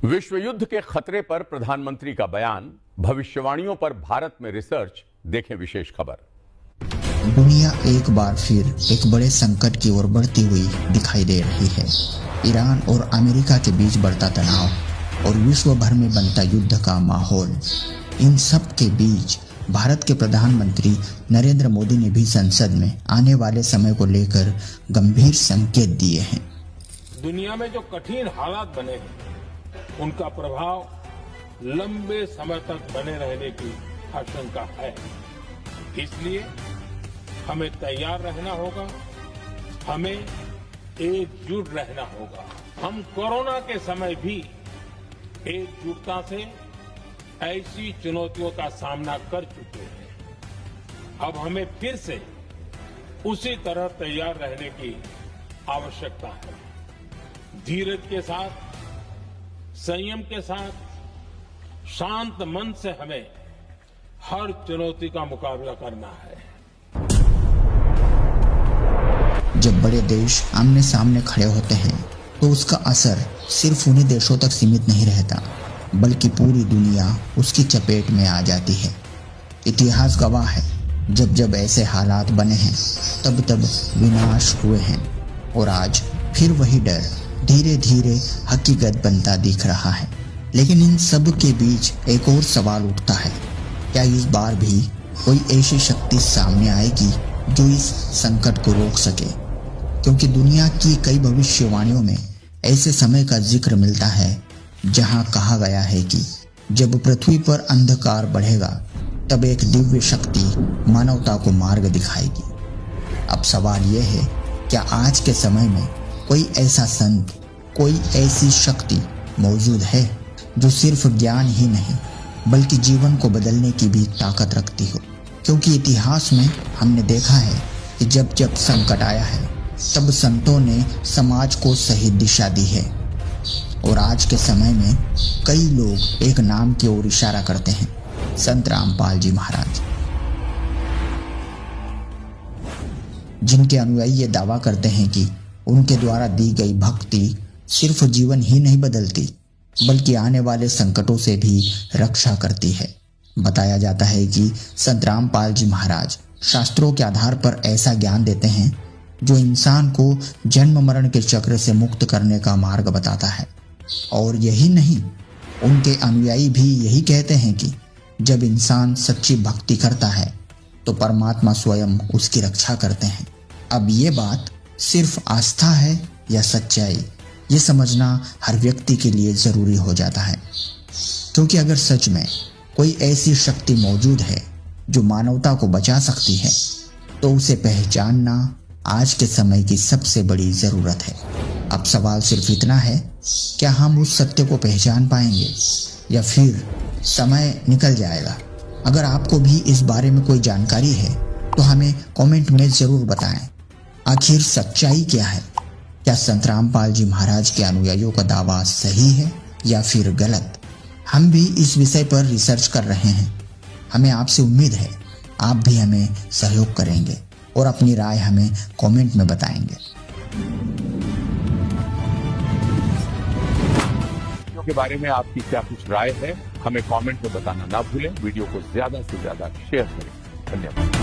विश्व युद्ध के खतरे पर प्रधानमंत्री का बयान, भविष्यवाणियों पर भारत में रिसर्च। देखें विशेष खबर। दुनिया एक बार फिर एक बड़े संकट की ओर बढ़ती हुई दिखाई दे रही है। ईरान और अमेरिका के बीच बढ़ता तनाव और विश्व भर में बनता युद्ध का माहौल। इन सब के बीच भारत के प्रधानमंत्री नरेंद्र मोदी ने भी संसद में आने वाले समय को लेकर गंभीर संकेत दिए हैं। दुनिया में जो कठिन हालात बने हैं, उनका प्रभाव लंबे समय तक बने रहने की आशंका है। इसलिए हमें तैयार रहना होगा, हमें एकजुट रहना होगा। हम कोरोना के समय भी एकजुटता से ऐसी चुनौतियों का सामना कर चुके हैं। अब हमें फिर से उसी तरह तैयार रहने की आवश्यकता है। धीरज के साथ, संयम के साथ, शांत मन से हमें हर चुनौती का मुकाबला करना है। जब बड़े देश आमने सामने खड़े होते हैं तो उसका असर सिर्फ उन्हीं देशों तक सीमित नहीं रहता, बल्कि पूरी दुनिया उसकी चपेट में आ जाती है। इतिहास गवाह है, जब जब ऐसे हालात बने हैं तब तब विनाश हुए हैं, और आज फिर वही डर धीरे धीरे हकीकत बनता दिख रहा है। लेकिन इन सब के बीच एक और सवाल उठता है, क्या इस बार भी कोई ऐसी शक्ति सामने आएगी जो इस संकट को रोक सके? क्योंकि दुनिया की कई भविष्यवाणियों में ऐसे समय का जिक्र मिलता है जहां कहा गया है कि जब पृथ्वी पर अंधकार बढ़ेगा तब एक दिव्य शक्ति मानवता को मार्ग दिखाएगी। अब सवाल यह है, क्या आज के समय में कोई ऐसा संत, कोई ऐसी शक्ति मौजूद है जो सिर्फ ज्ञान ही नहीं बल्कि जीवन को बदलने की भी ताकत रखती हो? क्योंकि इतिहास में हमने देखा है कि जब जब संकट आया है तब संतों ने समाज को सही दिशा दी है। और आज के समय में कई लोग एक नाम की ओर इशारा करते हैं, संत रामपाल जी महाराज, जिनके अनुयायी ये दावा करते हैं कि उनके द्वारा दी गई भक्ति सिर्फ जीवन ही नहीं बदलती बल्कि आने वाले संकटों से भी रक्षा करती है। बताया जाता है कि संत रामपाल जी महाराज शास्त्रों के आधार पर ऐसा ज्ञान देते हैं जो इंसान को जन्म मरण के चक्र से मुक्त करने का मार्ग बताता है। और यही नहीं, उनके अनुयायी भी यही कहते हैं कि जब इंसान सच्ची भक्ति करता है तो परमात्मा स्वयं उसकी रक्षा करते हैं। अब ये बात सिर्फ आस्था है या सच्चाई, ये समझना हर व्यक्ति के लिए जरूरी हो जाता है। क्योंकि अगर सच में कोई ऐसी शक्ति मौजूद है जो मानवता को बचा सकती है तो उसे पहचानना आज के समय की सबसे बड़ी जरूरत है। अब सवाल सिर्फ इतना है, क्या हम उस सत्य को पहचान पाएंगे या फिर समय निकल जाएगा? अगर आपको भी इस बारे में कोई जानकारी है तो हमें कमेंट में जरूर बताएं। आखिर सच्चाई क्या है? क्या संत रामपाल जी महाराज के अनुयायियों का दावा सही है या फिर गलत? हम भी इस विषय पर रिसर्च कर रहे हैं। हमें आपसे उम्मीद है आप भी हमें सहयोग करेंगे और अपनी राय हमें कमेंट में बताएंगे। वीडियो के बारे में आपकी क्या कुछ राय है, हमें कमेंट में बताना ना भूलें। वीडियो को ज्यादा से ज्यादा शेयर करें। धन्यवाद।